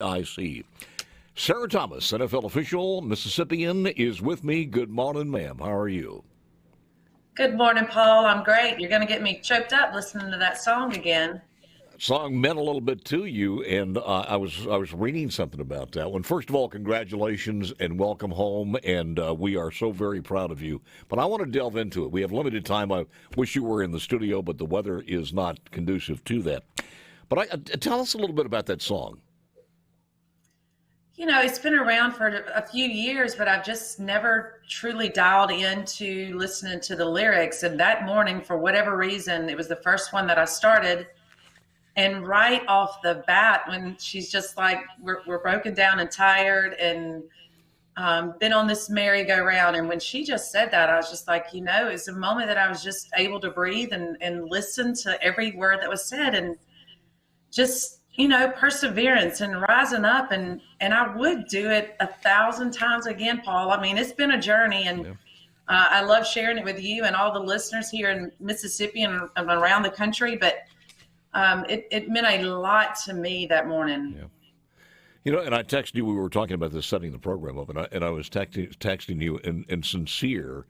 I see. Sarah Thomas, NFL official, Mississippian, is with me. Good morning, ma'am. How are you? Good morning, Paul. I'm great. You're going to get me choked up listening to that song again. Song meant a little bit to you, and I was reading something about that one. First of all, congratulations and welcome home, and we are so very proud of you. But I want to delve into it. We have limited time. I wish you were in the studio, but the weather is not conducive to that. But tell us a little bit about that song. You know, it's been around for a few years, but I've just never truly dialed into listening to the lyrics. And that morning, for whatever reason, it was the first one that I started. And right off the bat, when she's just like, we're broken down and tired and been on this merry-go-round. And when she just said that, I was just like, it's a moment that I was just able to breathe and listen to every word that was said. And just perseverance and rising up, and I would do it 1,000 times again, Paul. I mean, it's been a journey, and Yeah. I love sharing it with you and all the listeners here in Mississippi and around the country. But it meant a lot to me that morning. Yeah. And I texted you. We were talking about this, setting the program up, and I was texting you and sincere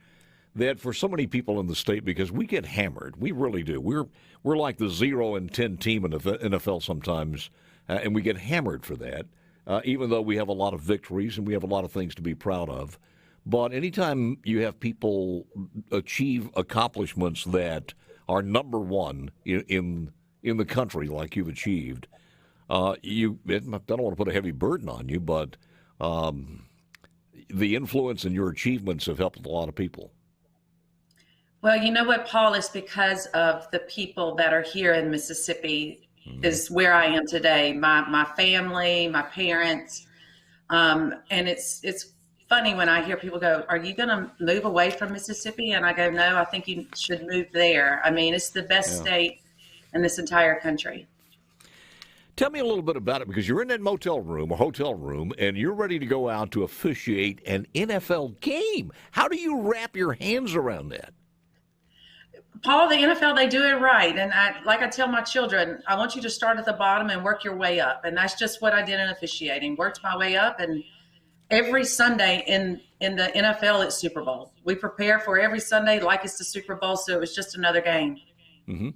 that for so many people in the state, because we get hammered, we really do. We're like the 0-10 team in the NFL sometimes, and we get hammered for that, even though we have a lot of victories and we have a lot of things to be proud of. But anytime you have people achieve accomplishments that are number one in the country, like you've achieved, I don't want to put a heavy burden on you, but the influence and your achievements have helped a lot of people. Well, you know what, Paul, is because of the people that are here in Mississippi is where I am today. My family, my parents, and it's funny when I hear people go, "Are you going to move away from Mississippi?" And I go, "No, I think you should move there." I mean, it's the best state in this entire country. Tell me a little bit about it, because you're in that motel room or hotel room, and you're ready to go out to officiate an NFL game. How do you wrap your hands around that? Paul, the NFL, they do it right. And like I tell my children, I want you to start at the bottom and work your way up. And that's just what I did in officiating, worked my way up. And every Sunday in the NFL, it's Super Bowl. We prepare for every Sunday like it's the Super Bowl, so it was just another game. Mm-hmm.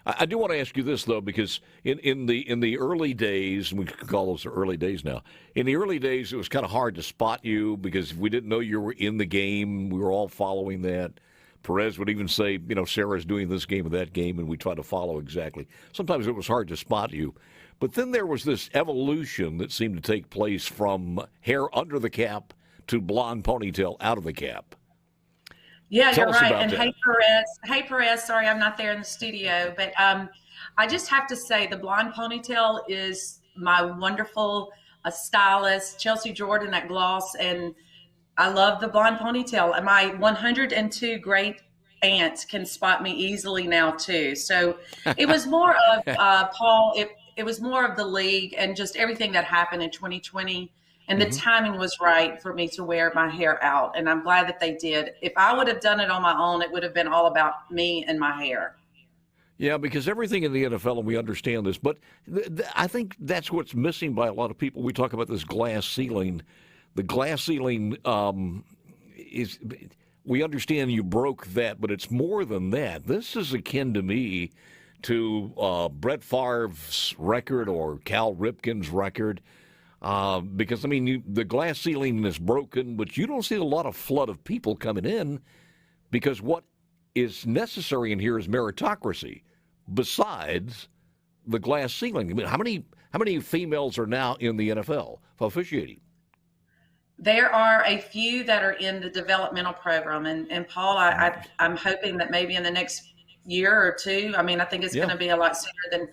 I do want to ask you this, though, because in the early days, and we can call those the early days now, in the early days, it was kind of hard to spot you because we didn't know you were in the game. We were all following that. Perez would even say, Sarah's doing this game or that game, and we try to follow exactly. Sometimes it was hard to spot you. But then there was this evolution that seemed to take place from hair under the cap to blonde ponytail out of the cap. Yeah, Tell you're us right. about And that. Hey Perez, sorry I'm not there in the studio, but I just have to say the blonde ponytail is my wonderful stylist, Chelsea Jordan at Gloss, and I love the blonde ponytail. And my 102 great aunts can spot me easily now too. So it was more of Paul. It was more of the league and just everything that happened in 2020. And the timing was right for me to wear my hair out. And I'm glad that they did. If I would have done it on my own, it would have been all about me and my hair. Yeah, because everything in the NFL, and we understand this, but I think that's what's missing by a lot of people. We talk about this glass ceiling. The glass ceiling is, we understand you broke that, but it's more than that. This is akin to me to Brett Favre's record or Cal Ripken's record. Because, the glass ceiling is broken, but you don't see a lot of flood of people coming in because what is necessary in here is meritocracy besides the glass ceiling. How many females are now in the NFL for officiating? There are a few that are in the developmental program. And Paul, I'm hoping that maybe in the next year or two, I think it's going to be a lot sooner than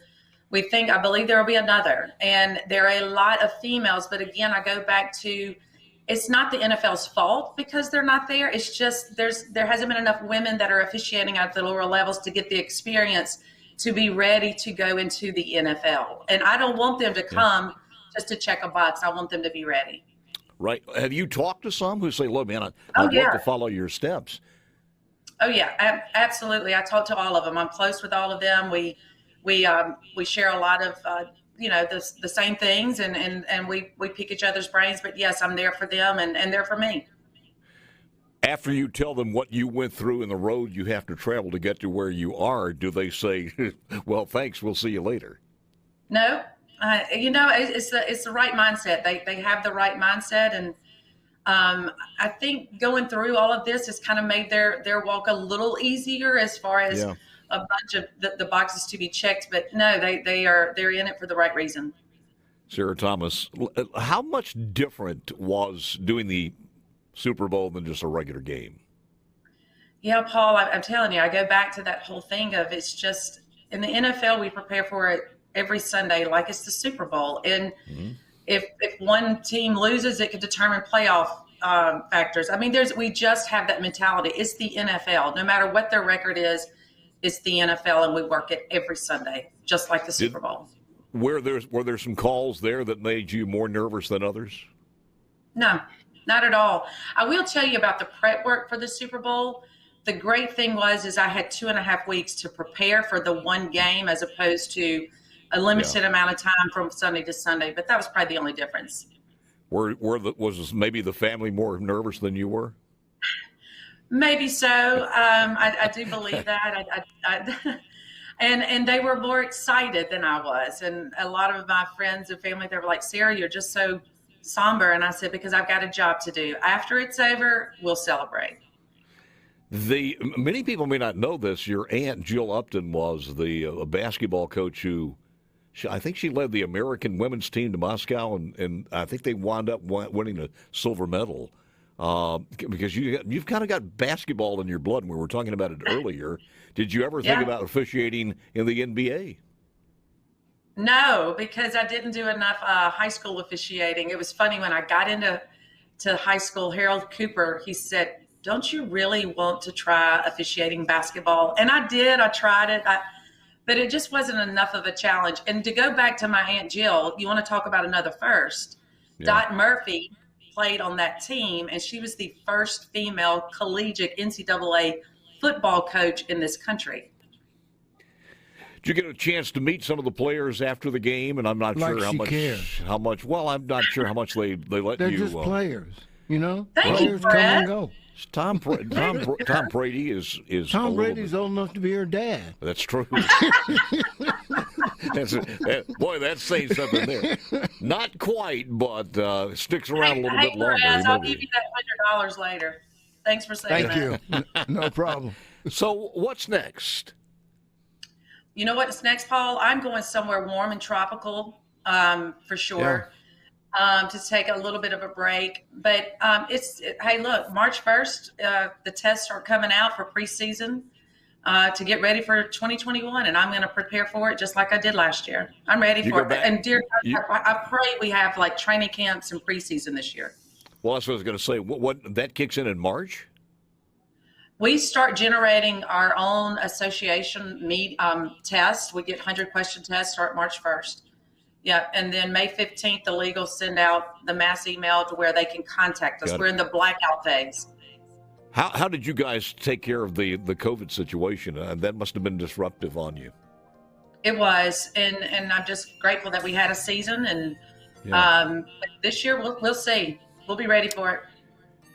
we think. I believe there will be another. And there are a lot of females. But again, I go back to, it's not the NFL's fault because they're not there. It's just there hasn't been enough women that are officiating at the lower levels to get the experience to be ready to go into the NFL. And I don't want them to come just to check a box. I want them to be ready. Right. Have you talked to some who say, look, man, I'd love to follow your steps? Oh, yeah, absolutely. I talk to all of them. I'm close with all of them. We share a lot of the same things, and we pick each other's brains. But yes, I'm there for them, and they're for me. After you tell them what you went through and the road you have to travel to get to where you are, do they say, well, thanks, we'll see you later? No, it's the right mindset. They have the right mindset, and I think going through all of this has kind of made their walk a little easier as far as a bunch of the boxes to be checked. But no, they're in it for the right reason. Sarah Thomas, how much different was doing the Super Bowl than just a regular game? Yeah, Paul, I'm telling you, I go back to that whole thing of it's just in the NFL, we prepare for it every Sunday like it's the Super Bowl. And if one team loses, it could determine playoff factors. I mean, we just have that mentality. It's the NFL. No matter what their record is, it's the NFL, and we work it every Sunday, just like the Super Bowl. Were there some calls there that made you more nervous than others? No. Not at all. I will tell you about the prep work for the Super Bowl. The great thing is I had 2.5 weeks to prepare for the one game as opposed to a limited amount of time from Sunday to Sunday. But that was probably the only difference. Was maybe the family more nervous than you were? Maybe so. I do believe that. And they were more excited than I was. And a lot of my friends and family, they were like, Sarah, you're just so somber. And I said, because I've got a job to do. After it's over, we'll celebrate. Many people may not know this. Your aunt Jill Upton was the basketball coach who, I think she led the American women's team to Moscow, and I think they wound up winning a silver medal because you've kind of got basketball in your blood. And we were talking about it earlier. Did you ever think about officiating in the NBA? No, because I didn't do enough high school officiating. It was funny when I got into high school, Harold Cooper, he said, don't you really want to try officiating basketball? And I did. I tried it. But it just wasn't enough of a challenge. And to go back to my Aunt Jill, you want to talk about another first. Yeah. Dot Murphy played on that team, and she was the first female collegiate NCAA football coach in this country. Did you get a chance to meet some of the players after the game? And I'm not sure how much. Well, I'm not sure how much they let They're you. They're just players, you know. Thank players you, Fred. come and go. Tom Brady is Tom Brady's old enough to be her dad. That's true. Boy, that says something there. Not quite, but sticks around a little bit longer. I'll give you that $100 later. Thanks for saying that. Thank you. No problem. So what's next? You know what's next, Paul? I'm going somewhere warm and tropical, for sure, to take a little bit of a break. But hey, look, March 1st, the tests are coming out for preseason to get ready for 2021, and I'm going to prepare for it just like I did last year. I'm ready for it. And dear, I pray we have like training camps and preseason this year. Well, that's what I was going to say. What that kicks in March? We start generating our own association test. We get 100-question tests, start March 1st. Yeah, and then May 15th, the league will send out the mass email to where they can contact us. We're in the blackout phase. How did you guys take care of the COVID situation? That must have been disruptive on you. It was, and I'm just grateful that we had a season. And this year, we'll see. We'll be ready for it.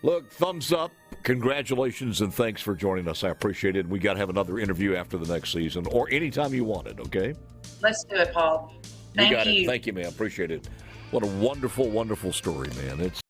Look, thumbs up. Congratulations and thanks for joining us. I appreciate it. We got to have another interview after the next season or anytime you want it, okay? Let's do it, Paul. Thank you. Thank you, man. Appreciate it. What a wonderful, wonderful story, man. It's